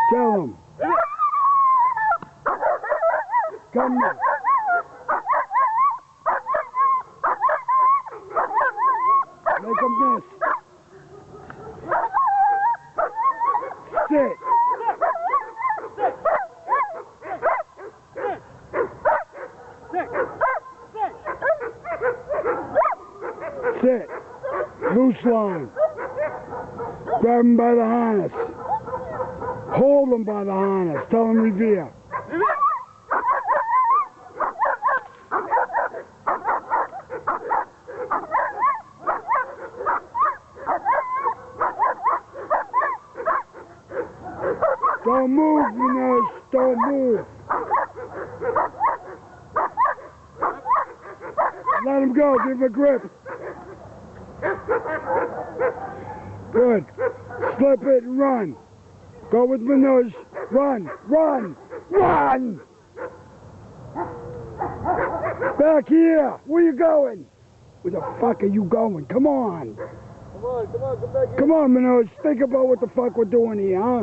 Tell him. Come on. Make him miss. Sit. Sit. Loose line. Grab him by the harness. Hold him by the harness. Tell him revere. Don't move, Munoz. Don't move. Let him go. Give him a grip. Good. Slip it and run. Go with Munoz. Run. Run. Run! Back here. Where you going? Where the fuck are you going? Come on. Come on, come back here. Come on, Munoz. Think about what the fuck we're doing here, huh?